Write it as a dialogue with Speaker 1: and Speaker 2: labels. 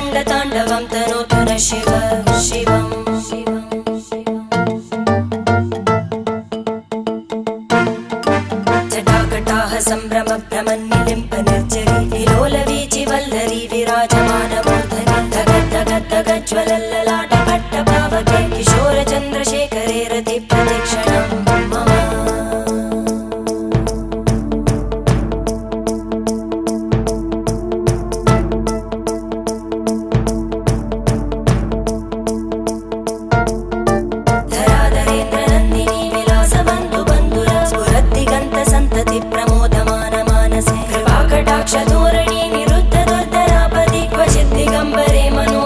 Speaker 1: रङ्गताण्डवं तनोतु न शिव शिवम् जटाकटाः सम्भ्रमभ्रमन्निलिम्प निर्जरी विलोलवीचि वल्लरी विराजमानमूर्धनि धगज्ज्वलल्ललाटपट्टपावके किशोरचन्द्रशेखरे रतिप्रतिक्षणं मम धराधरेन्द्रनन्दिनी विलासबन्धुबन्धुरा स्फुरद्दिगन्तसन्तति प्रमोदमान मानसे कृपाकटाक्षधोरणी निरुद्धदुर्धरापदि क्वचिद्दिगम्बरे मनो